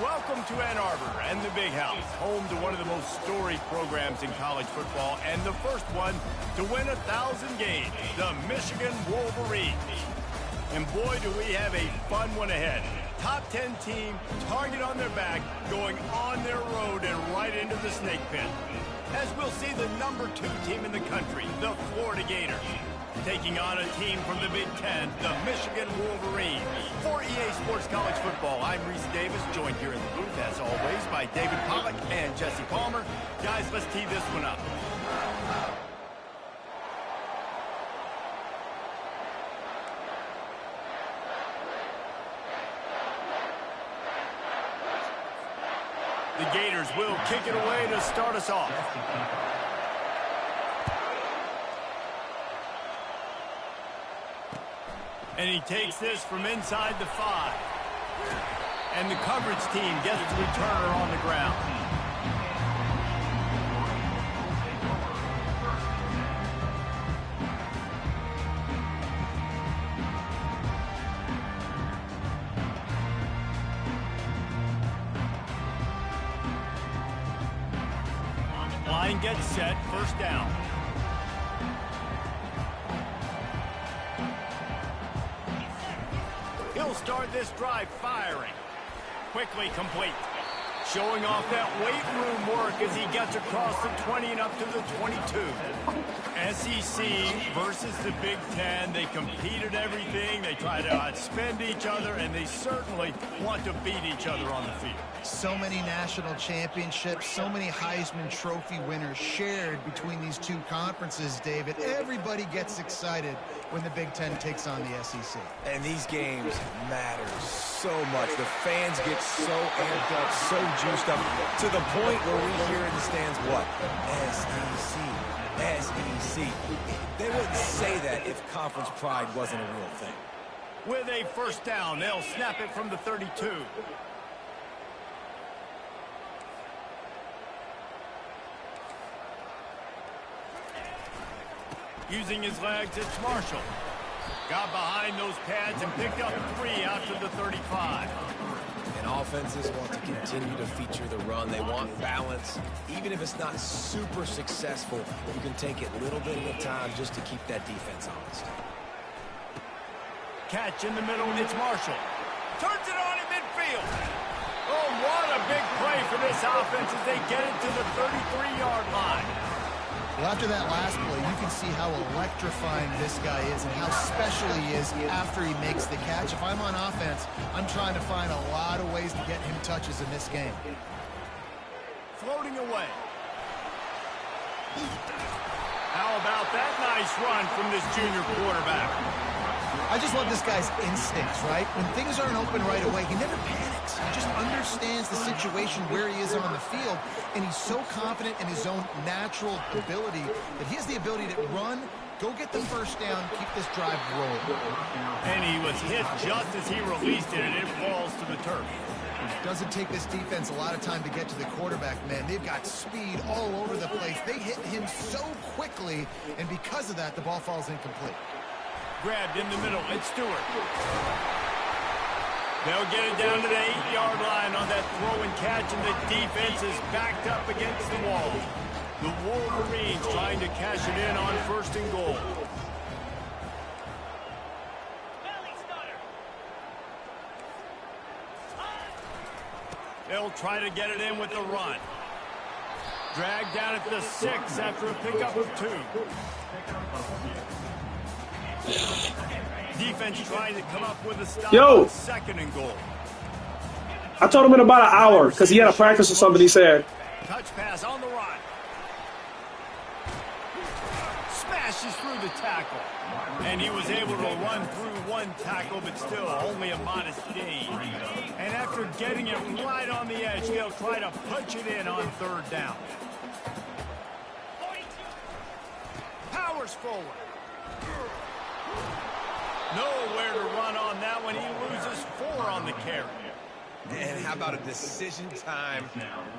Welcome to Ann Arbor and the Big House, home to one of the most storied programs in college football and the first one to win 1,000 games, the Michigan Wolverines. And boy, do we have a fun one ahead. Top 10 team, target on their back, going on their road and right into the snake pit. As we'll see the number 2 team in the country, the Florida Gators, taking on a team from the Big Ten, the Michigan Wolverines. For EA Sports College Football, I'm Reese Davis, joined here in the booth, as always, by David Pollack and Jesse Palmer. Guys, let's tee this one up. The Gators will kick it away to start us off. And he takes this from inside the 5. And the coverage team gets the returner on the ground. Line gets set, first down. He'll start this drive firing. Quickly complete. Showing off that weight room work as he gets across the 20 and up to the 22. SEC versus the Big Ten. They compete at everything. They try to outspend each other, and they certainly want to beat each other on the field. So many national championships, so many Heisman Trophy winners shared between these two conferences, David. Everybody gets excited when the Big Ten takes on the SEC. And these games matter so much. The fans get so amped up, so juiced up, to the point where we hear in the stands, what? SEC, SEC. They wouldn't say that if conference pride wasn't a real thing. With a first down, they'll snap it from the 32. Using his legs, it's Marshall. Got behind those pads and picked up 3 out to the 35. And offenses want to continue to feature the run. They want balance. Even if it's not super successful, you can take it little bit at a time just to keep that defense honest. Catch in the middle, it's Marshall. Turns it on in midfield. Oh, what a big play for this offense as they get it to the 33-yard line. Well, after that last play, you can see how electrifying this guy is and how special he is after he makes the catch. If I'm on offense, I'm trying to find a lot of ways to get him touches in this game. Floating away. How about that nice run from this junior quarterback? I just love this guy's instincts, right? When things aren't open right away, he never panics. He just understands the situation where he is on the field, and he's so confident in his own natural ability that he has the ability to run, go get the first down, keep this drive rolling. And he was hit just as he released it, and it falls to the turf. It doesn't take this defense a lot of time to get to the quarterback, man. They've got speed all over the place. They hit him so quickly, and because of that, the ball falls incomplete. Grabbed in the middle, it's Stewart. They'll get it down to the 8-yard line on that throw and catch, and the defense is backed up against the wall. The Wolverines trying to cash it in on first and goal. They'll try to get it in with the run. Dragged down at the 6 after a pickup of 2. Defense trying to come up with a stop on second and goal. I told him in about an hour because he had a practice or something, he said. Touch pass on the run. Smashes through the tackle. And he was able to run through one tackle, but still only a modest gain. And after getting it right on the edge, they'll try to punch it in on third down. Powers forward. Nowhere to run on that one. He loses 4 on the carry. And how about a decision time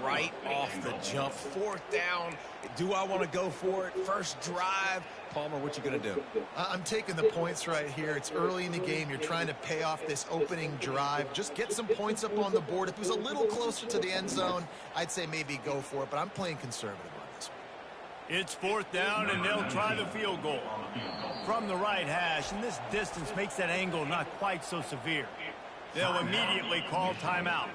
right off the jump? 4th down. Do I want to go for it? First drive. Palmer, what you going to do? I'm taking the points right here. It's early in the game. You're trying to pay off this opening drive. Just get some points up on the board. If it was a little closer to the end zone, I'd say maybe go for it, but I'm playing conservative on this one. It's 4th down, and they'll try the field goal from the right hash, and this distance makes that angle not quite so severe. They'll immediately call timeout.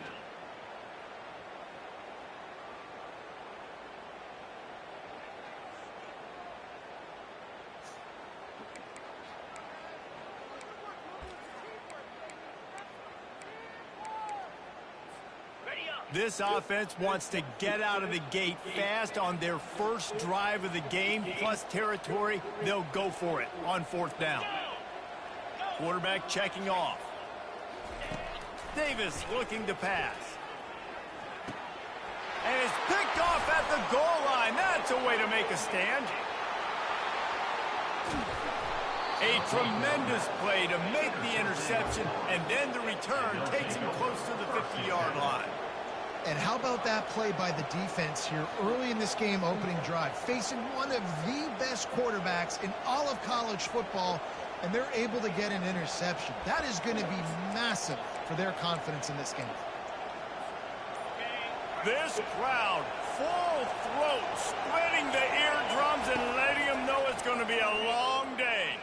This offense wants to get out of the gate fast on their first drive of the game, plus territory. They'll go for it on 4th down. Quarterback checking off. Davis looking to pass. And it's picked off at the goal line. That's a way to make a stand. A tremendous play to make the interception, and then the return takes him close to the 50-yard line. And how about that play by the defense here early in this game, opening drive, facing one of the best quarterbacks in all of college football, and they're able to get an interception. That is going to be massive for their confidence in this game. This crowd, full throat, splitting the eardrums and letting them know it's going to be a long day.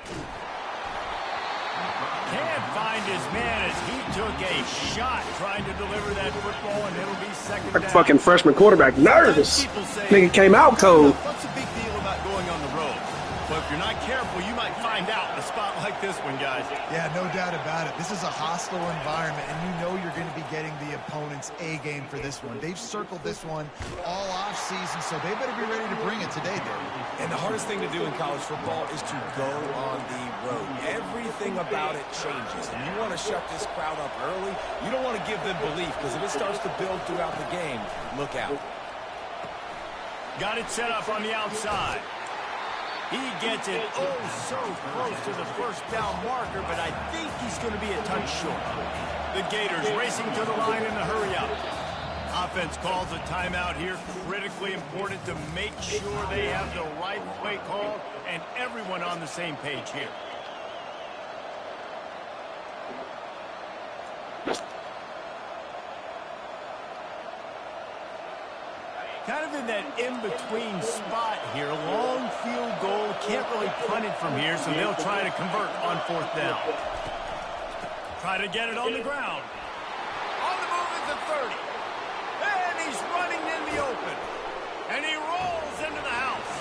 Can't find his man as he took a shot trying to deliver that football, and it'll be 2nd down. Like fucking freshman quarterback, nervous. Nigga came out cold. What's the big deal about going on the road? But if you're not careful, you might find out in a spot like this one, guys. Yeah, no doubt about it. This is a hostile environment, and you know you're going to be getting the opponent's A game for this one. They've circled this one all off season, so they better be ready to bring it today, David. And the hardest thing to do in college football is to go on the road. Everything about it changes, and you want to shut this crowd up early. You don't want to give them belief, because if it starts to build throughout the game, look out. Got it set up on the outside. He gets it oh so close to the 1st down marker, but I think he's going to be a touch short. The Gators racing to the line in the hurry-up. Offense calls a timeout here. Critically important to make sure they have the right play call and everyone on the same page here. Kind of in that in-between spot here. Long field goal. Can't really punt it from here, so they'll try to convert on 4th down. Try to get it on the ground. On the move is the 30. And he's running in the open. And he rolls into the house.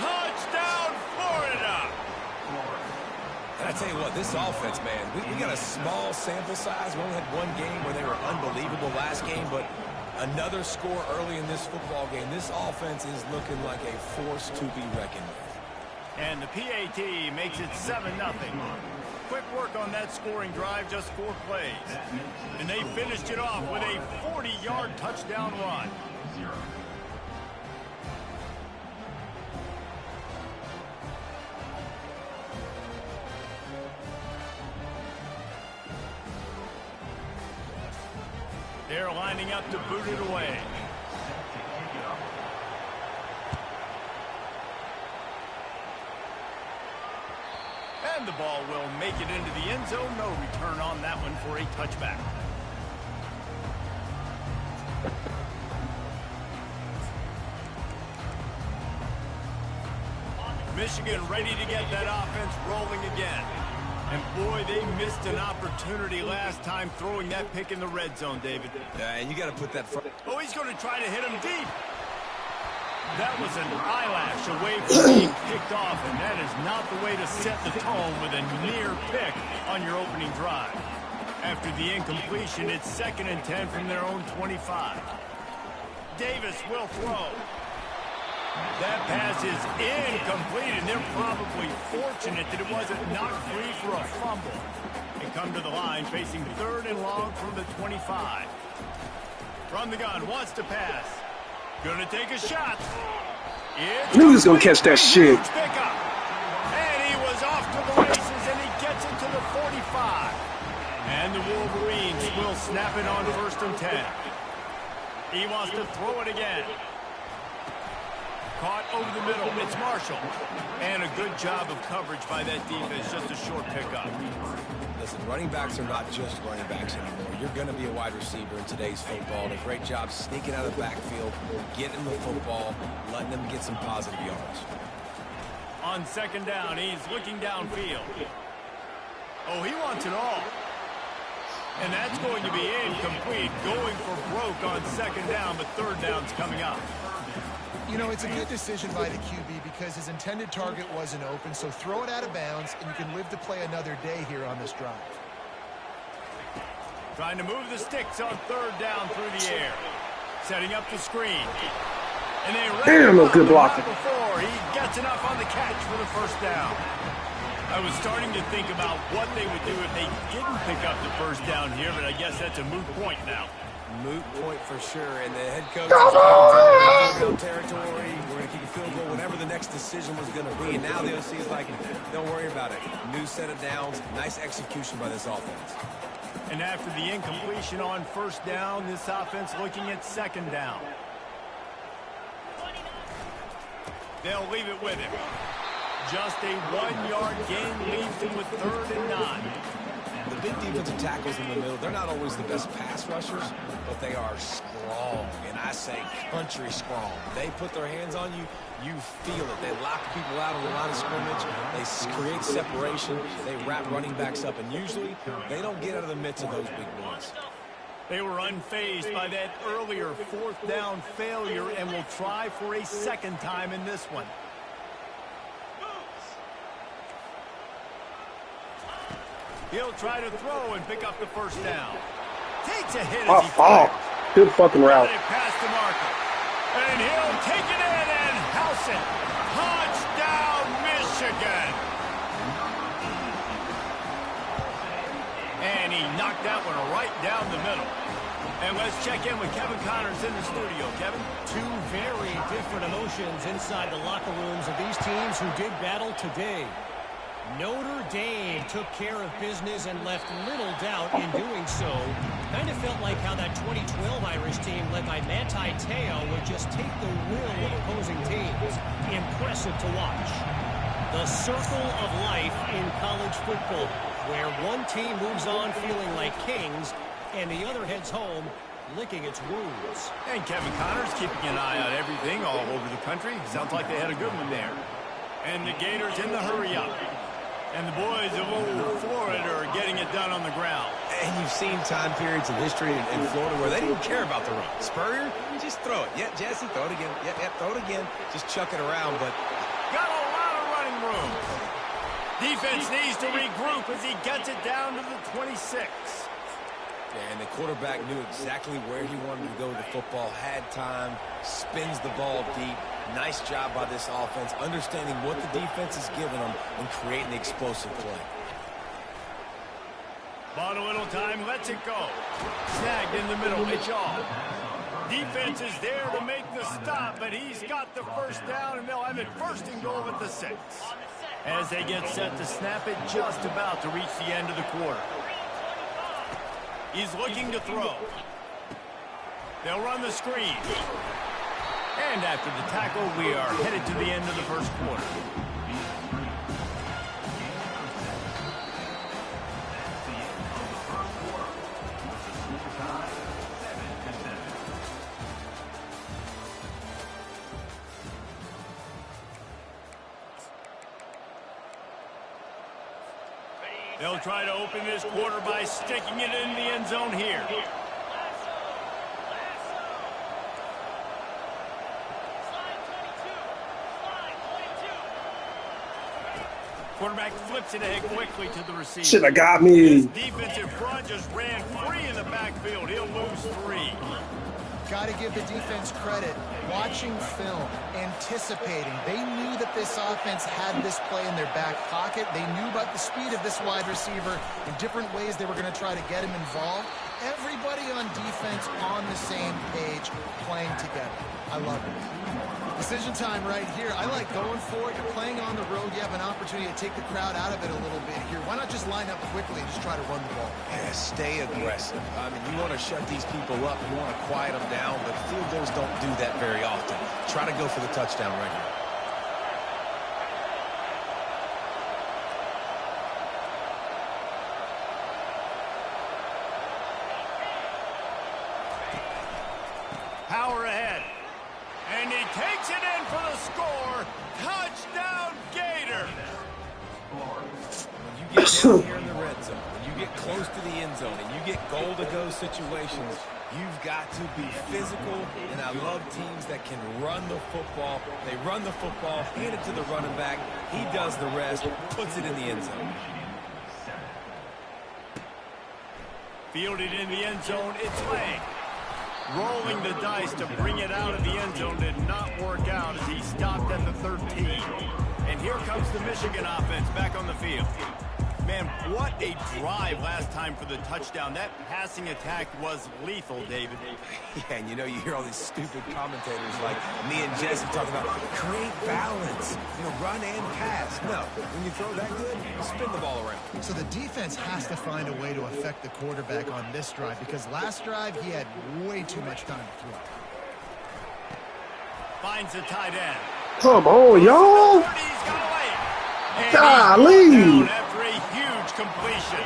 Touchdown, Florida! And I tell you what, this offense, man, we got a small sample size. We only had one game where they were unbelievable last game, but another score early in this football game. This offense is looking like a force to be reckoned with. And the PAT makes it 7-0. Quick work on that scoring drive, just 4 plays. And they finished it off with a 40-yard touchdown run. They're lining up to boot it away. And the ball will make it into the end zone. No return on that one for a touchback. Michigan ready to get that offense rolling again. And boy, they missed an opportunity last time throwing that pick in the red zone, David. Yeah, and you got to put that front. Oh, he's going to try to hit him deep. That was an eyelash away from being picked off, and that is not the way to set the tone with a near pick on your opening drive. After the incompletion, it's 2nd and 10 from their own 25. Davis will throw. That pass is incomplete, and they're probably fortunate that it wasn't knocked free for a fumble. They come to the line facing 3rd and long from the 25. From the gun, wants to pass. Gonna take a shot. Knew he was gonna catch that shit. Pickup. And he was off to the races, and he gets it to the 45. And the Wolverines will snap it on 1st and 10. He wants to throw it again. Caught over the middle. It's Marshall. And a good job of coverage by that defense. Just a short pickup. Listen, running backs are not just running backs anymore. You're going to be a wide receiver in today's football. And a great job sneaking out of the backfield, getting the football, letting them get some positive yards. On 2nd down, he's looking downfield. Oh, he wants it all. And that's going to be incomplete. Going for broke on 2nd down, but 3rd down's coming up. You know, it's a good decision by the QB because his intended target wasn't open, so throw it out of bounds, and you can live to play another day here on this drive. Trying to move the sticks on 3rd down through the air. Setting up the screen. And they damn, no good blocking. Before he gets enough on the catch for the 1st down. I was starting to think about what they would do if they didn't pick up the 1st down here, but I guess that's a moot point now. Moot point for sure, and the head coach is territory. We're going to keep a field goal, whatever the next decision was going to be. And now the OC is like, don't worry about it. New set of downs, nice execution by this offense. And after the incompletion on 1st down, this offense looking at 2nd down. They'll leave it with him. Just a 1-yard gain leaves him with 3rd and 9. The big defensive tackles in the middle, they're not always the best pass rushers, but they are strong, and I say country strong. They put their hands on you, you feel it. They lock people out on the line of scrimmage. They create separation. They wrap running backs up, and usually they don't get out of the midst of those big boys. They were unfazed by that earlier 4th down failure and will try for a 2nd time in this one. He'll try to throw and pick up the 1st down. Takes a hit as he fires. Good fucking route. Pass to Markham. And he'll take it in and house it. Touchdown, Michigan. And he knocked that one right down the middle. And let's check in with Kevin Connors in the studio. Kevin? Two very different emotions inside the locker rooms of these teams who did battle today. Notre Dame took care of business and left little doubt in doing so. Kind of felt like how that 2012 Irish team led by Manti Te'o would just take the will of opposing teams. Impressive to watch. The circle of life in college football, where one team moves on feeling like kings and the other heads home licking its wounds. And Kevin Connors keeping an eye on everything all over the country. Sounds like they had a good one there. And the Gators in the hurry-up. And the boys of old Florida are getting it done on the ground. And you've seen time periods in history in Florida where they didn't care about the run. Spurrier, just throw it. Yeah, Jesse, throw it again. Yeah, throw it again. Just chuck it around, but... Got a lot of running room. Defense needs to regroup as he gets it down to the 26. And the quarterback knew exactly where he wanted to go with the football, had time, spins the ball deep. Nice job by this offense, understanding what the defense is giving them and creating the explosive play. Bought a little time, lets it go. Snagged in the middle, it's all. Defense is there to make the stop, but he's got the 1st down, and they'll have it 1st and goal at the 6. As they get set to snap it, just about to reach the end of the quarter. He's looking to throw. They'll run the screen. And after the tackle, we are headed to the end of the 1st quarter. They'll try to open this quarter by sticking it in the end zone here. Quarterback flips it ahead quickly to the receiver. Should have got me. This defensive front just ran free in the backfield. He'll lose 3. Got to give the defense credit. Watching film, anticipating. They knew that this offense had this play in their back pocket. They knew about the speed of this wide receiver in different ways they were going to try to get him involved. Everybody on defense on the same page, playing together. I love it. Decision time right here. I like going for it. You're playing on the road. You have an opportunity to take the crowd out of it a little bit here. Why not just line up quickly and just try to run the ball? Yeah, stay aggressive. I mean, you want to shut these people up. You want to quiet them down, but field goals don't do that very often. Try to go for the touchdown right here. Power ahead. And he takes it in for the score. Touchdown, Gator. When you get down here in the red zone, when you get close to the end zone, and you get goal-to-go situations, you've got to be physical, and I love teams that can run the football. They run the football, hand it to the running back. He does the rest, puts it in the end zone. Fielded in the end zone, it's Lang. Rolling the dice to bring it out of the end zone did not work out as he stopped at the 13. And here comes the Michigan offense back on the field. Man, what a drive last time for the touchdown. That passing attack was lethal, David. Yeah, and you know, you hear all these stupid commentators like me and Jesse talking about create balance, run and pass. No, when you throw that good, you spin the ball around. So the defense has to find a way to affect the quarterback on this drive because last drive he had way too much time to throw. Finds the tight end. Come on, y'all. Golly. After a huge completion.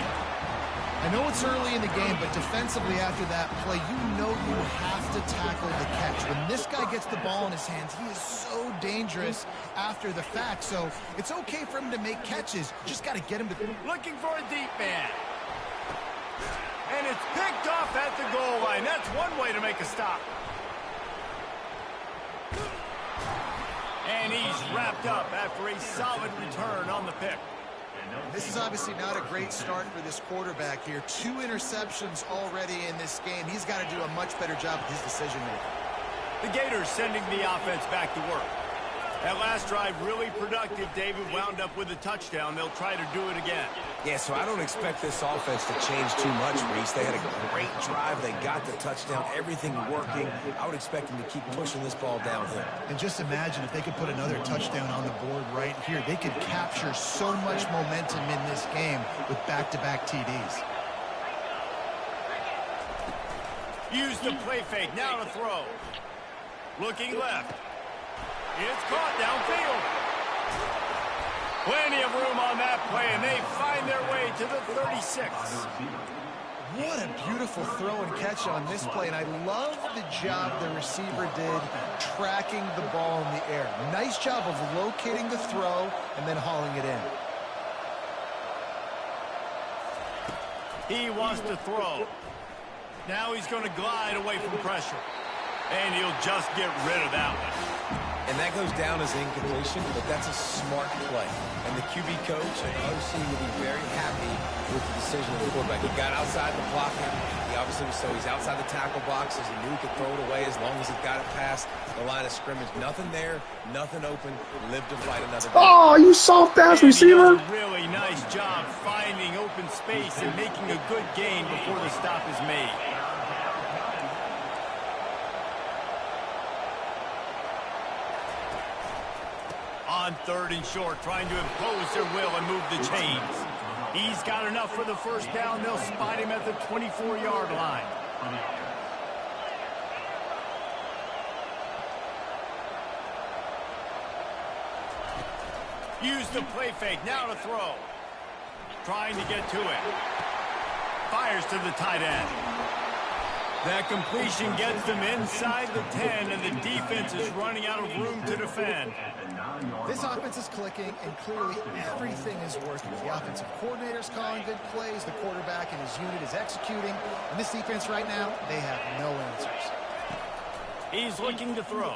I know it's early in the game, but defensively after that play, you know you have to tackle the catch. When this guy gets the ball in his hands, he is so dangerous after the fact. So it's okay for him to make catches. Just got to get him to... Looking for a deep man. And it's picked off at the goal line. That's one way to make a stop. And he's wrapped up after a solid return on the pick. This is obviously not a great start for this quarterback here. 2 interceptions already in this game. He's got to do a much better job with his decision-making. The Gators sending the offense back to work. That last drive really productive. David wound up with a touchdown. They'll try to do it again. Yeah, so I don't expect this offense to change too much, Reese. They had a great drive. They got the touchdown. Everything working. I would expect them to keep pushing this ball downhill. And just imagine if they could put another touchdown on the board right here. They could capture so much momentum in this game with back-to-back TDs. Use the play fake. Now to throw. Looking left. It's caught downfield. Plenty of room on that play, and they find their way to the 36. What a beautiful throw and catch on this play, and I love the job the receiver did tracking the ball in the air. Nice job of locating the throw and then hauling it in. He wants to throw. Now he's going to glide away from pressure. And he'll just get rid of that one. And that goes down as incompletion, but that's a smart play. And the QB coach and OC will be very happy with the decision of the quarterback. He got outside the pocket. He obviously was he's outside the tackle boxes. He knew he could throw it away as long as he got it past the line of scrimmage. Nothing there, nothing open. Live to fight another day. Oh, you soft-ass receiver. He does a really nice job finding open space and making a good gain before the stop is made. On 3rd and short, trying to impose their will and move the chains. He's got enough for the first down. They'll spot him at the 24-yard line. Use the play fake. Now to throw. Trying to get to it. Fires to the tight end. That completion gets them inside the 10, and the defense is running out of room to defend. This offense is clicking, and clearly everything is working. The offensive coordinator's calling good plays. The quarterback and his unit is executing. And this defense right now, they have no answers. He's looking to throw.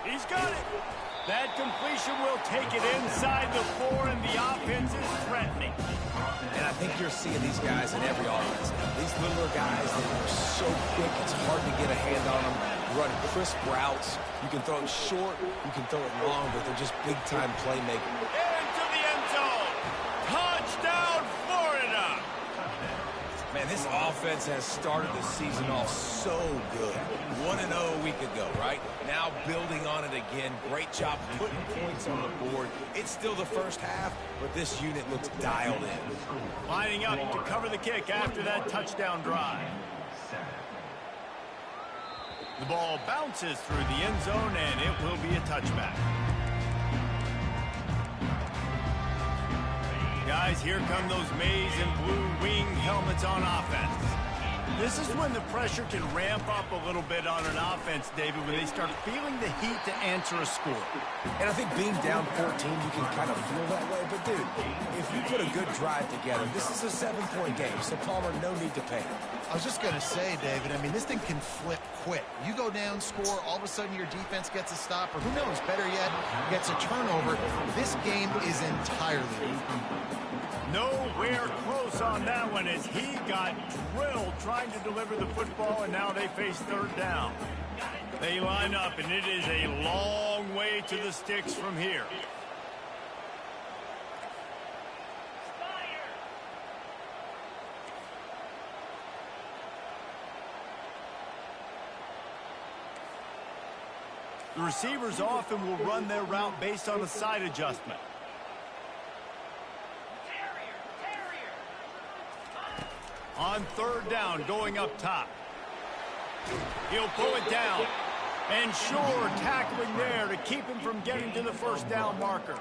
He's got it. That completion will take it inside the 4, and the offense is threatening. And I think you're seeing these guys in every offense. These littler guys, they're so quick, it's hard to get a hand on them. Run crisp routes. You can throw it short, you can throw it long, but they're just big-time playmakers. Into the end zone. Touchdown, Florida. Man, this offense has started the season off so good. 1-0 a week ago, right? Now building on it again. Great job putting points on the board. It's still the first half, but this unit looks dialed in. Lining up to cover the kick after that touchdown drive. The ball bounces through the end zone, and it will be a touchback. Guys, here come those maize and blue wing helmets on offense. This is when the pressure can ramp up a little bit on an offense, David, when they start feeling the heat to answer a score. And I think being down 14, you can kind of feel that way. But, dude, if you put a good drive together, this is a 7-point game, so Palmer, no need to panic. I was just going to say, David, I mean, this thing can flip quick. You go down, score, all of a sudden your defense gets a stop, or who knows, better yet, gets a turnover. This game is entirely nowhere close on that one as he got drilled trying to deliver the football, and now they face third down. They line up, and it is a long way to the sticks from here. The receivers often will run their route based on a side adjustment. On third down, going up top. He'll pull it down. And sure, tackling there to keep him from getting to the first down marker.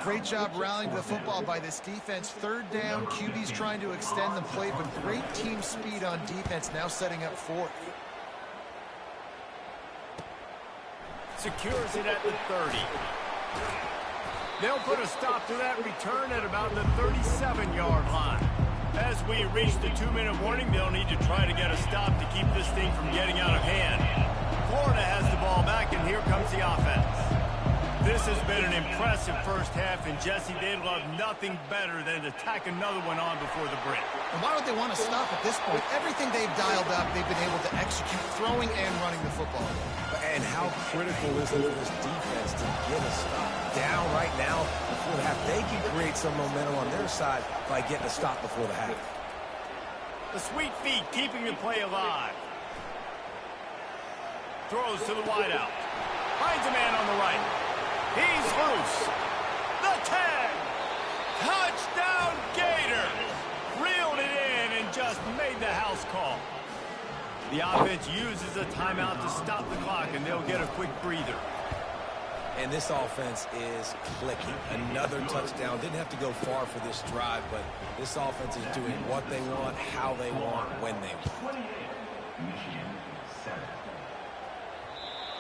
Great job rallying to the football by this defense. Third down, QB's trying to extend the play, but great team speed on defense, now setting up fourth. Secures it at the 30. They'll put a stop to that return at about the 37-yard line. As we reach the 2-minute warning, they'll need to try to get a stop to keep this thing from getting out of hand. Florida has the ball back, and here comes the offense. This has been an impressive first half, and Jesse, they'd love nothing better than to tack another one on before the break. And why would they want to stop at this point? Everything they've dialed up, they've been able to execute, throwing and running the football. And how critical is it for this defense to get a stop? Down right now before the half. They can create some momentum on their side by getting a stop before the half. The sweet feet keeping the play alive. Throws to the wideout. Finds a man on the right. He's loose. The tag. Touchdown Gators. Reeled it in and just made the house call. The offense uses a timeout to stop the clock, and they'll get a quick breather. And this offense is clicking. Another touchdown. Didn't have to go far for this drive, but this offense is doing what they want, how they want, when they want.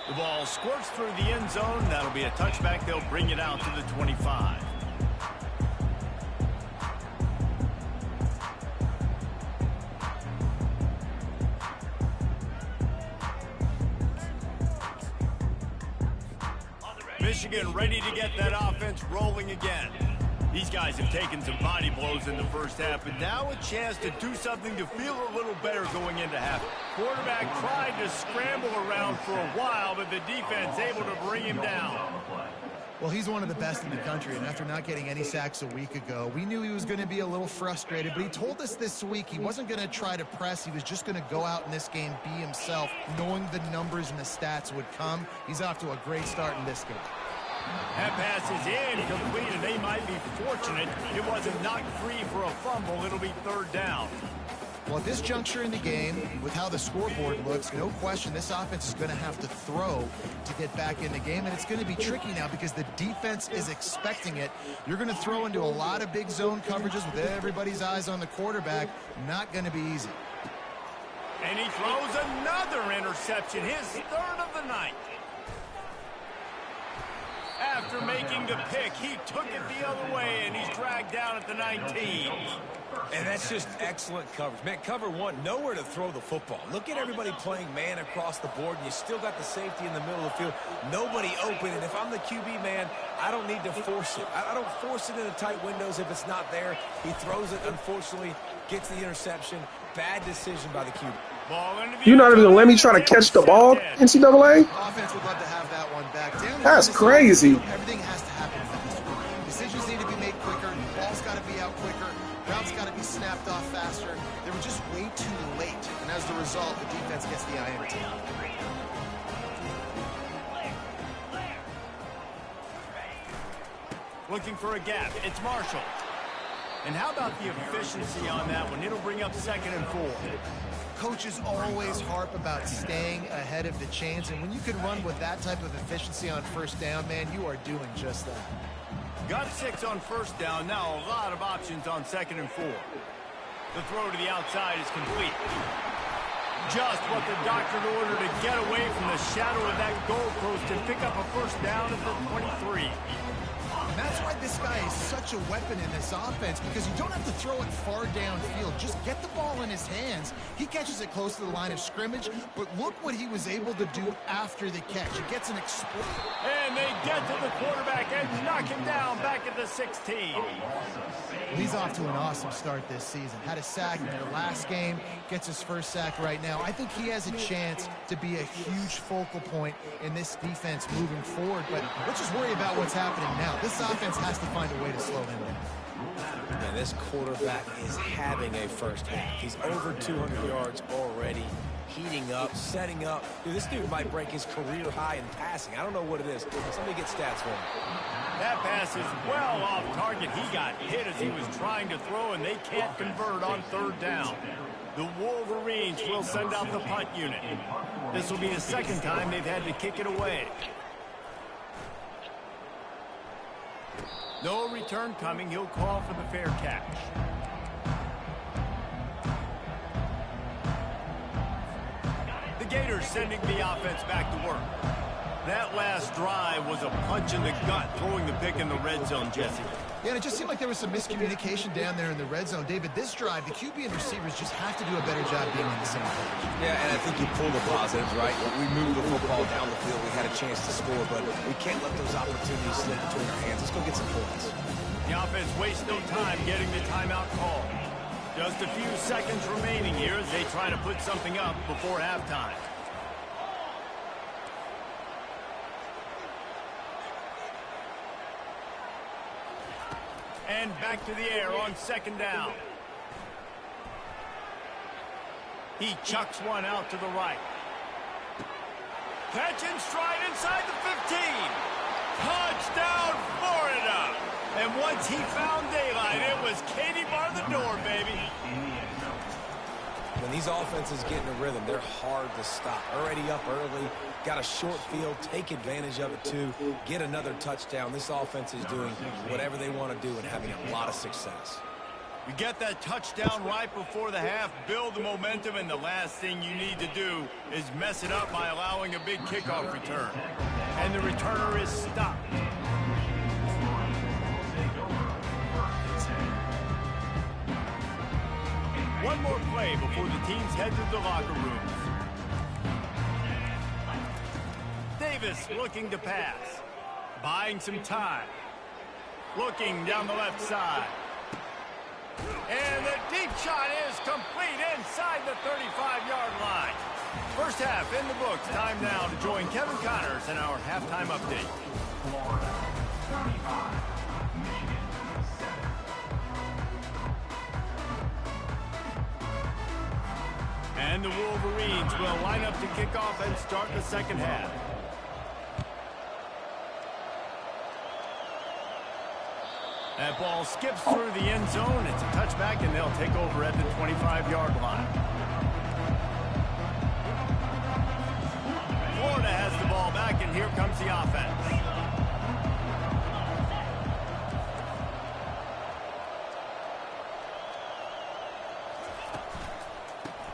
The ball squirts through the end zone. That'll be a touchback. They'll bring it out to the 25. Michigan ready to get that offense rolling again. These guys have taken some body blows in the first half, but now a chance to do something to feel a little better going into half. Quarterback tried to scramble around for a while, but the defense able to bring him down. Well, he's one of the best in the country, and after not getting any sacks a week ago, we knew he was going to be a little frustrated, but he told us this week he wasn't going to try to press. He was just going to go out in this game, be himself, knowing the numbers and the stats would come. He's off to a great start in this game. That pass is incomplete, and they might be fortunate it wasn't knocked free for a fumble. It'll be third down. Well, at this juncture in the game, with how the scoreboard looks, no question this offense is going to have to throw to get back in the game, and it's going to be tricky now because the defense is expecting it. You're going to throw into a lot of big zone coverages with everybody's eyes on the quarterback. Not going to be easy. And he throws another interception, his third of the night. After making the pick, he took it the other way, and he's dragged down at the 19. And that's just excellent coverage. Man, cover one, nowhere to throw the football. Look at everybody playing man across the board, and you still got the safety in the middle of the field. Nobody open, and if I'm the QB, man, I don't need to force it. I don't force it into tight windows if it's not there. He throws it, unfortunately, gets the interception. Bad decision by the QB. You're not even going to let me try to catch the ball, NCAA? Offense would love to have that one back. That's crazy. Everything has to happen fast. Decisions need to be made quicker. The ball's got to be out quicker. Route timeout's got to be snapped off faster. They were just way too late, and as a result, the defense gets the INT. Looking for a gap. It's Marshall. And how about the efficiency on that one? It'll bring up 2nd and 4. Coaches always harp about staying ahead of the chains, and when you can run with that type of efficiency on first down, man, you are doing just that. Got 6 on first down. Now a lot of options on 2nd and 4. The throw to the outside is complete. Just what the doctor ordered to get away from the shadow of that goalpost and pick up a first down at the 23. And that's why this guy is such a weapon in this offense, because you don't have to throw it far downfield. Just get the ball in his hands. He catches it close to the line of scrimmage, but look what he was able to do after the catch. He gets an explosion. And they get to the quarterback and knock him down back at the 16. He's off to an awesome start this season. Had a sack in their last game, gets his first sack right now. I think he has a chance to be a huge focal point in this defense moving forward, but let's just worry about what's happening now. This offense has to find a way to slow him down. Man, this quarterback is having a first half. He's over 200 yards already, heating up, setting up. Dude, this dude might break his career high in passing. I don't know what it is. Somebody get stats for him. That pass is well off target. He got hit as he was trying to throw, and they can't convert on 3rd down. The Wolverines will send out the punt unit. This will be the 2nd time they've had to kick it away. No return coming. He'll call for the fair catch. The Gators sending the offense back to work. That last drive was a punch in the gut, throwing the pick in the red zone, Jesse. Yeah, and it just seemed like there was some miscommunication down there in the red zone. David, this drive, the QB and receivers just have to do a better job being on the same page. Yeah, and I think you pull the positives, right? We moved the football down the field. We had a chance to score, but we can't let those opportunities slip between our hands. Let's go get some points. The offense wastes no time getting the timeout call. Just a few seconds remaining here as they try to put something up before halftime. And back to the air on 2nd down. He chucks one out to the right. Catch and stride inside the 15. Touchdown, Florida. And once he found daylight, it was Katie bar the door, baby. When these offenses get in a rhythm, they're hard to stop. Already up early, got a short field, take advantage of it too, get another touchdown. This offense is doing whatever they want to do and having a lot of success. You get that touchdown right before the half, build the momentum, and the last thing you need to do is mess it up by allowing a big kickoff return. And the returner is stopped. One more play before the teams head to the locker rooms. Davis looking to pass. Buying some time. Looking down the left side. And the deep shot is complete inside the 35-yard line. First half in the books. Time now to join Kevin Connors in our halftime update. Florida 35, Michigan 7. And the Wolverines will line up to kick off and start the second half. That ball skips through the end zone. It's a touchback, and they'll take over at the 25-yard line. Florida has the ball back, and here comes the offense.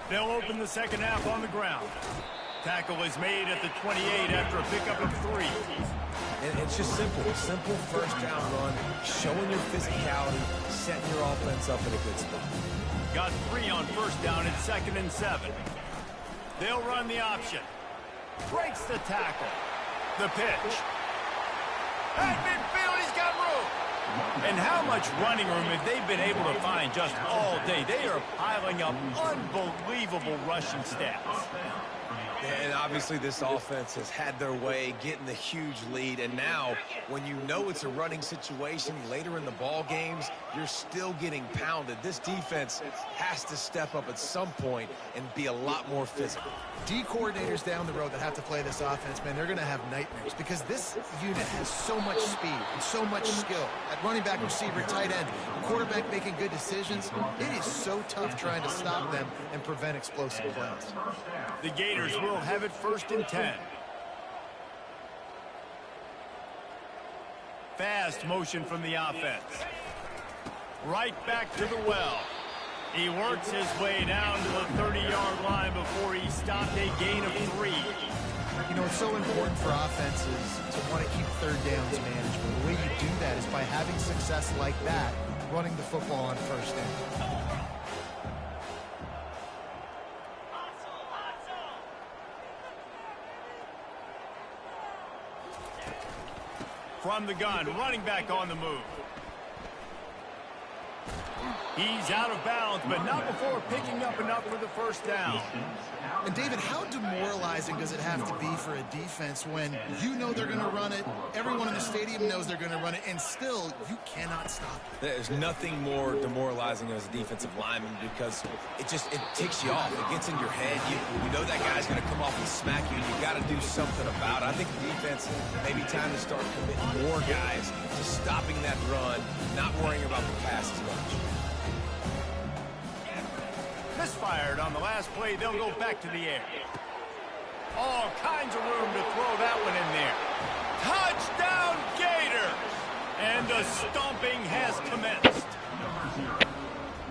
They'll open the second half on the ground. Tackle is made at the 28 after a pickup of 3. And it's just simple first down run, showing your physicality, setting your offense up in a good spot. Got 3 on first down at 2nd and 7. They'll run the option. Breaks the tackle. The pitch. At midfield, he's got room. And how much running room have they been able to find just all day? They are piling up unbelievable rushing stats. And obviously this offense has had their way, getting the huge lead. And now, when you know it's a running situation later in the ball games, you're still getting pounded. This defense has to step up at some point and be a lot more physical. D coordinators down the road that have to play this offense, man, they're going to have nightmares because this unit has so much speed and so much skill. At running back, receiver, tight end, quarterback making good decisions. It is so tough trying to stop them and prevent explosive plays. The Gators will have it 1st and 10. Fast motion from the offense. Right back to the well. He works his way down to the 30-yard line before he stopped a gain of 3. You know, it's so important for offenses to want to keep third downs manageable. The way you do that is by having success like that, running the football on 1st down. From the gun, running back on the move. He's out of bounds, but not before picking up enough for the 1st down. And David, how demoralizing does it have to be for a defense when you know they're going to run it, everyone in the stadium knows they're going to run it, and still you cannot stop it? There's nothing more demoralizing as a defensive lineman because it ticks you off. It gets in your head. You know that guy's going to come off and smack you, and you got to do something about it. I think the defense, maybe time to start committing more guys to stopping that run, not worrying about the pass as much. Misfired on the last play. They'll go back to the air. All kinds of room to throw that one in there. Touchdown, Gators! And the stomping has commenced.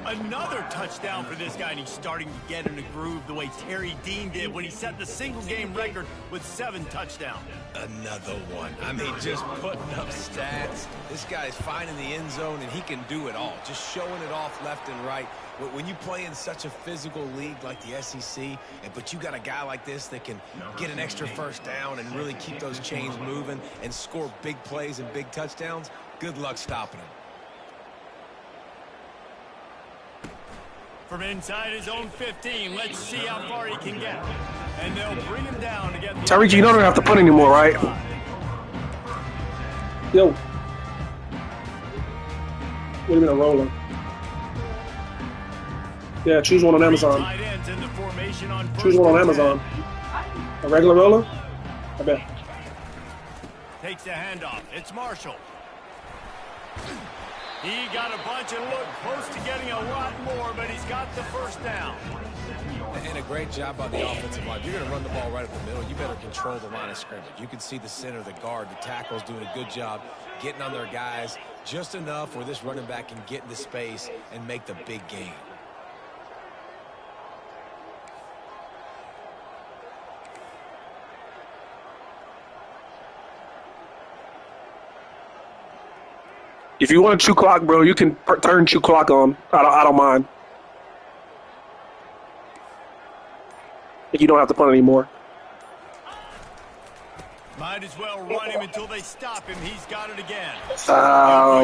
Another touchdown for this guy, and he's starting to get in a groove the way Terry Dean did when he set the single-game record with 7 touchdowns. Another one. I mean, just putting up stats. This guy's finding the end zone, and he can do it all. Just showing it off left and right. When you play in such a physical league like the SEC, but you got a guy like this that can get an extra 1st down and really keep those chains moving and score big plays and big touchdowns, good luck stopping him. From inside his own 15, let's see how far he can get. And they'll bring him down to get the... Tyreek, you know they don't have to punt anymore, right? Yo. What do you mean a roller? Yeah, choose one on Amazon. Choose one on Amazon. A regular roller? I bet. Takes the handoff. It's Marshall. He got a bunch and looked close to getting a lot more, but he's got the 1st down. And a great job by the offensive line. If you're going to run the ball right up the middle, you better control the line of scrimmage. You can see the center, the guard, the tackle's doing a good job getting on their guys just enough where this running back can get into space and make the big gain. If you want to chew clock, bro, you can turn chew clock on. I don't mind. You don't have to punt anymore. Might as well run him until they stop him. He's got it again. I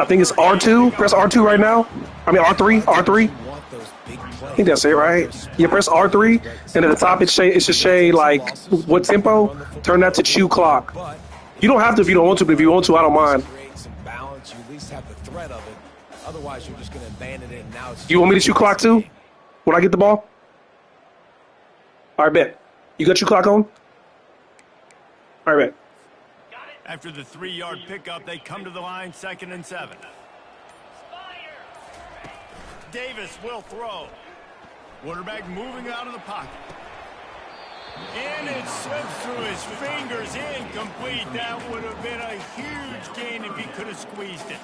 think it's R2. Press R2 right now. I mean R3. R3. I think that's it, right? You press R3, and at the top it should say like what tempo. Turn that to chew clock. You don't have to if you don't want to, but if you want to, I don't mind. You at least have the threat of it. Otherwise, you're just going to abandon it. And now it's you want me to chew clock too? When I get the ball? All right, bet. You got your clock on? All right, bet. After the 3-yard pickup, they come to the line, 2nd and 7. Davis will throw. Quarterback moving out of the pocket. And it slips through his fingers, incomplete. That would have been a huge gain if he could have squeezed it.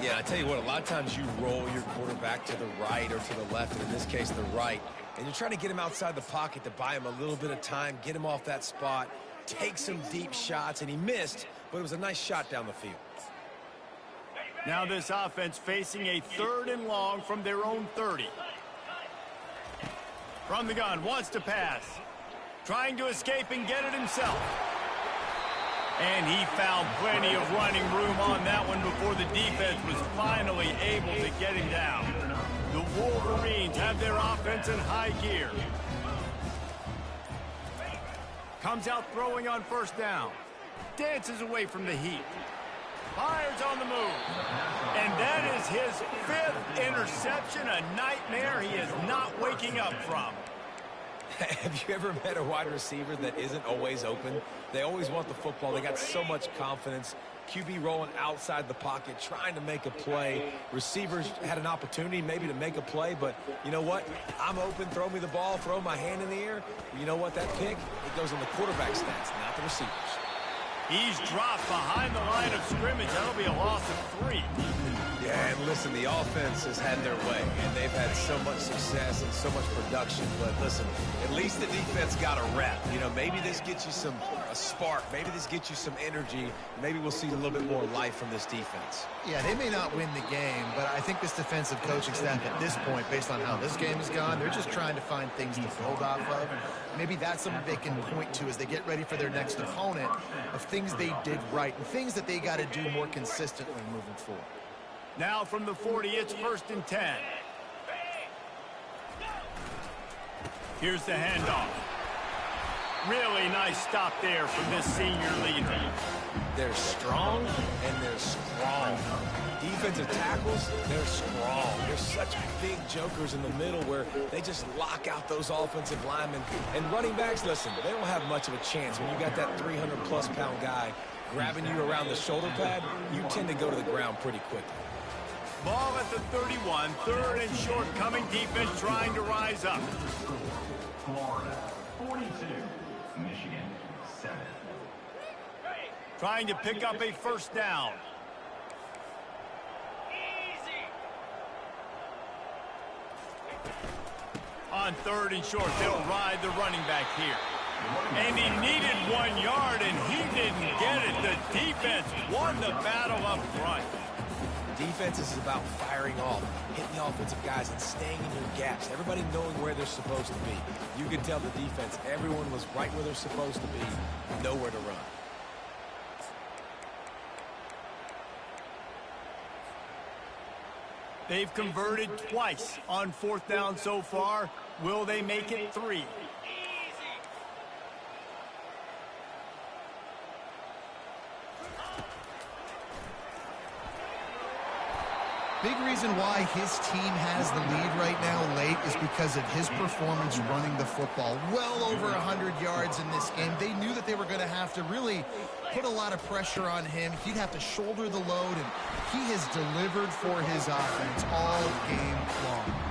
Yeah, I tell you what, a lot of times you roll your quarterback to the right or to the left, and in this case, the right. And you're trying to get him outside the pocket to buy him a little bit of time, get him off that spot, take some deep shots, and he missed, but it was a nice shot down the field. Now this offense facing a 3rd and long from their own 30. From the gun, wants to pass. Trying to escape and get it himself. And he found plenty of running room on that one before the defense was finally able to get him down. The Wolverines have their offense in high gear. Comes out throwing on first down. Dances away from the heat. Fires on the move. And that is his 5th interception, a nightmare he is not waking up from. Have you ever met a wide receiver that isn't always open? They always want the football. They got so much confidence. QB rolling outside the pocket, trying to make a play. Receivers had an opportunity maybe to make a play, but you know what? I'm open, throw me the ball, throw my hand in the air. You know what? That pick, it goes on the quarterback stats, not the receivers. He's dropped behind the line of scrimmage. That'll be a loss of 3. Yeah, and listen, the offense has had their way, and they've had so much success and so much production. But listen, at least the defense got a rep. You know, maybe this gets you a spark. Maybe this gets you some energy. Maybe we'll see a little bit more life from this defense. Yeah, they may not win the game, but I think this defensive coaching staff at this point, based on how this game has gone, they're just trying to find things to build off of. Maybe that's something they can point to as they get ready for their next opponent, of things they did right and things that they got to do more consistently moving forward. Now from the 40, it's 1st and 10. Here's the handoff. Really nice stop there from this senior leader. They're strong and they're strong. Defensive tackles, they're strong. They're such big jokers in the middle where they just lock out those offensive linemen. And running backs, listen, they don't have much of a chance. When you got that 300-plus pound guy grabbing you around the shoulder pad, you tend to go to the ground pretty quickly. Ball at the 31, 3rd and short, coming defense trying to rise up. Florida 42, Michigan 7. Trying to pick up a first down. On 3rd and short, they'll ride the running back here. And he needed 1 yard, and he didn't get it. The defense won the battle up front. Defense is about firing off, hitting the offensive guys, and staying in your gaps. Everybody knowing where they're supposed to be. You could tell the defense, everyone was right where they're supposed to be, nowhere to run. They've converted twice on 4th down so far. Will they make it 3? Big reason why his team has the lead right now late is because of his performance running the football. Well over 100 yards in this game. They knew that they were going to have to really put a lot of pressure on him. He'd have to shoulder the load, and he has delivered for his offense all game long.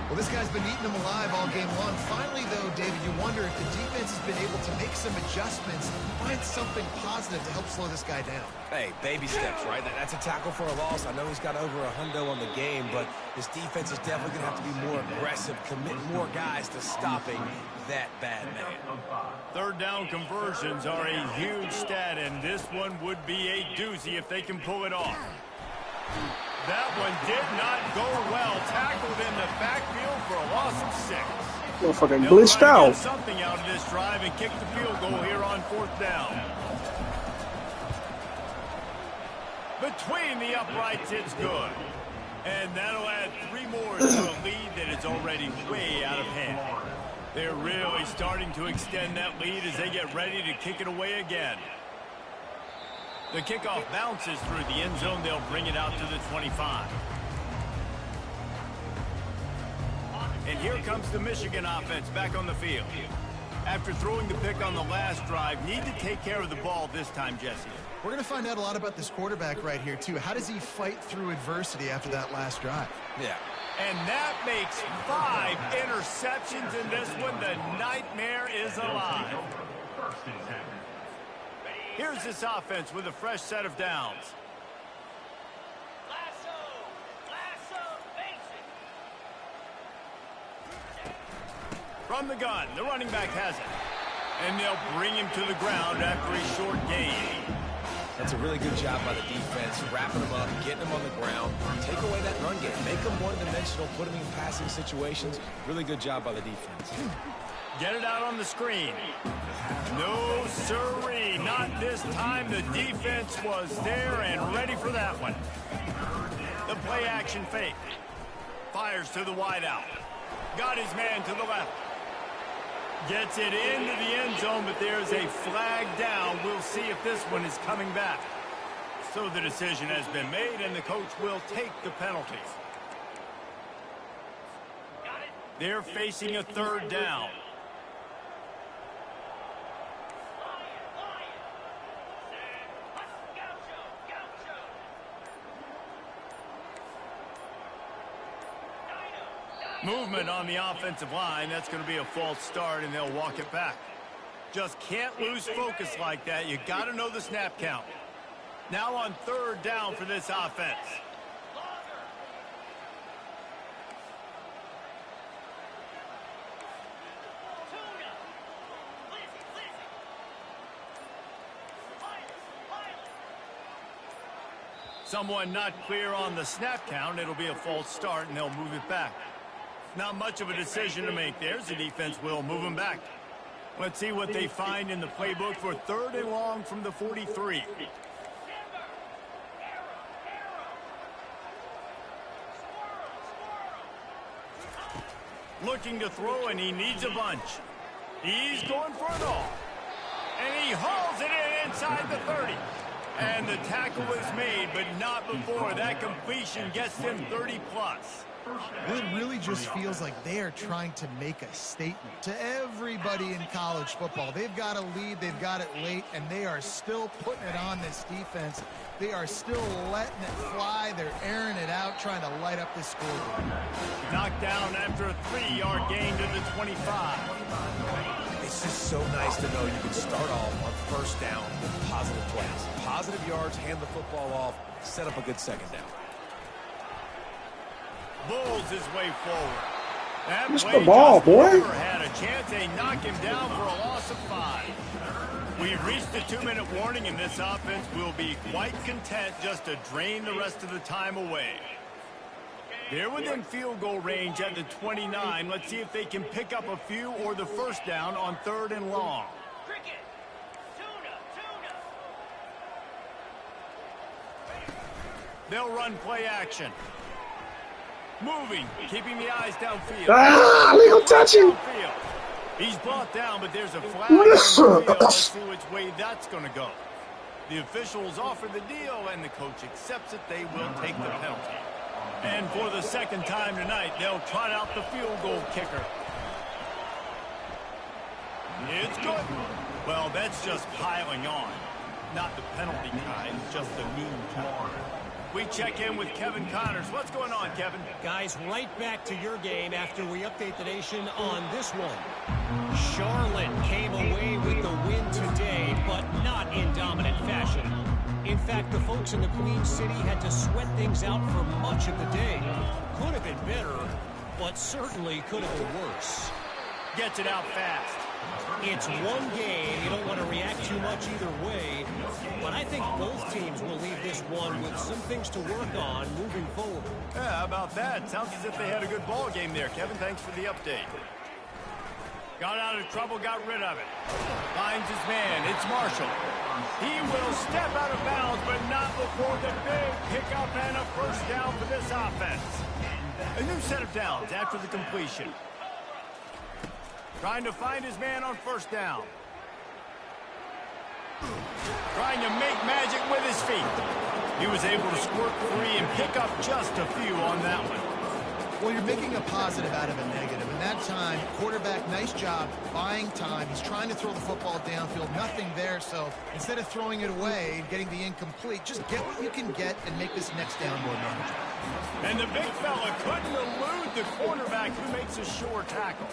Well, this guy's been eating them alive all game long. Finally, though, David, you wonder if the defense has been able to make some adjustments, find something positive to help slow this guy down. Hey, baby steps, right? That's a tackle for a loss. I know he's got over a hundo on the game, but this defense is definitely going to have to be more aggressive, commit more guys to stopping that bad man. 3rd down conversions are a huge stat, and this one would be a doozy if they can pull it off. That one did not go well. Tackled in the backfield for a loss of 6. Motherfucking glitched out. Get something out of this drive and kick the field goal here on 4th down. Between the uprights, it's good. And that'll add 3 more to a lead that is already way out of hand. They're really starting to extend that lead as they get ready to kick it away again. The kickoff bounces through the end zone. They'll bring it out to the 25. And here comes the Michigan offense back on the field. After throwing the pick on the last drive, need to take care of the ball this time, Jesse. We're going to find out a lot about this quarterback right here, too. How does he fight through adversity after that last drive? Yeah. And that makes 5 interceptions in this one. The nightmare is alive. 1st and 10. Here's this offense with a fresh set of downs. From the gun, the running back has it. And they'll bring him to the ground after a short gain. That's a really good job by the defense, wrapping them up, getting them on the ground, take away that run game, make them one-dimensional, put them in passing situations. Really good job by the defense. Get it out on the screen. No, sirree. Not this time. The defense was there and ready for that one. The play action fake. Fires to the wideout. Got his man to the left. Gets it into the end zone, but there's a flag down. We'll see if this one is coming back. So the decision has been made, and the coach will take the penalties. They're facing a third down. Movement on the offensive line. That's going to be a false start, and they'll walk it back. Just can't lose focus like that. You got to know the snap count. Now on third down for this offense. Someone not clear on the snap count. It'll be a false start, and they'll move it back. Not much of a decision to make there. The defense will move them back. Let's see what they find in the playbook for third and long from the 43. Looking to throw, and he needs a bunch. He's going for it all. And he hauls it in inside the 30. And the tackle is made, but not before. That completion gets them 30-plus. Well, it really just feels like they are trying to make a statement to everybody in college football. They've got a lead, they've got it late, and they are still putting it on this defense. They are still letting it fly. They're airing it out, trying to light up this scoreboard. Knocked down after a 3-yard gain to the 25. It's just so nice to know you can start off on first down with positive plays. Positive yards, hand the football off, set up a good second down. Bulls his way forward. That Where's play the ball, just boy? never had a chance. They knock him down for a loss of 5. We've reached the 2-minute warning, and this offense will be quite content just to drain the rest of the time away. They're within field goal range at the 29. Let's see if they can pick up a few or the first down on third and long. They'll run play action. Moving, keeping the eyes downfield. Ah, legal touching. Downfield. He's brought down, but there's a flag on the field. Let's see which way that's going to go. The officials offer the deal, and the coach accepts it. They will take the penalty. And for the second time tonight, they'll trot out the field goal kicker. It's good. Well, that's just piling on. Not the penalty kind, just the mean kind. We check in with Kevin Connors. What's going on, Kevin? Guys, right back to your game after we update the nation on this one. Charlotte came away with the win today, but not in dominant fashion. In fact, the folks in the Queen City had to sweat things out for much of the day. Could have been better, but certainly could have been worse. Gets it out fast. It's one game. You don't want to react too much either way. But I think both teams will leave this one with some things to work on moving forward. Yeah, how about that? Sounds as if they had a good ball game there, Kevin. Thanks for the update. Got out of trouble, got rid of it. Finds his man. It's Marshall. He will step out of bounds, but not before the big pickup and a first down for this offense. A new set of downs after the completion. Trying to find his man on first down. Trying to make magic with his feet. He was able to squirt free and pick up just a few on that one. Well, you're making a positive out of a negative. And that time, quarterback, nice job, buying time. He's trying to throw the football downfield. Nothing there, so instead of throwing it away and getting the incomplete, just get what you can get and make this next down more manageable. And the big fella couldn't elude the cornerback who makes a sure tackle.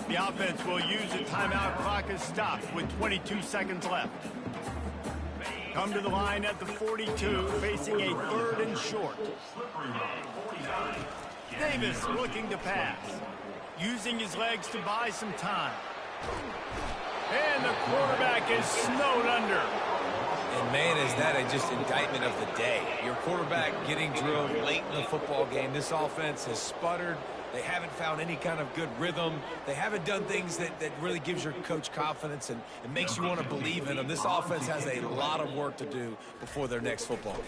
The offense will use a timeout. Clock is stopped with 22 seconds left. Come to the line at the 42, facing a third and short. Davis looking to pass. Using his legs to buy some time. And the quarterback is snowed under. And man, is that just indictment of the day. Your quarterback getting drilled late in the football game. This offense has sputtered. They haven't found any kind of good rhythm. They haven't done things that really gives your coach confidence and makes you want to believe in them. This offense has a lot of work to do before their next football game.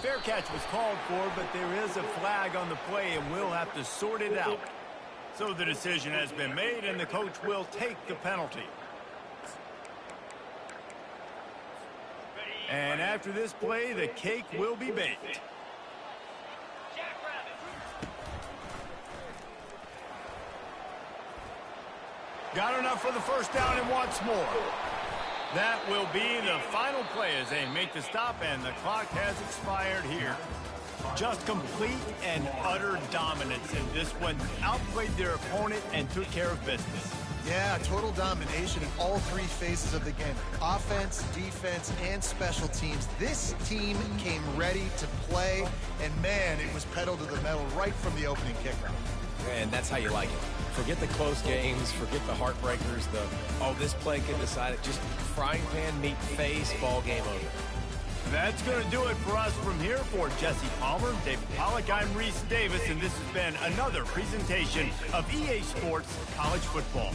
Fair catch was called for, but there is a flag on the play, and we'll have to sort it out. So the decision has been made, and the coach will take the penalty. And after this play, the cake will be baked. Got enough for the first down and wants more. That will be the final play as they make the stop, and the clock has expired here. Just complete and utter dominance in this one. Outplayed their opponent and took care of business. Yeah, total domination in all three phases of the game. Offense, defense, and special teams. This team came ready to play, and man, it was pedal to the metal right from the opening kickoff. And that's how you like it. Forget the close games, forget the heartbreakers, this play can decide it. Just frying pan, meet face, ball game over. That's going to do it for us from here. For Jesse Palmer, David Pollack, I'm Reese Davis, and this has been another presentation of EA Sports College Football.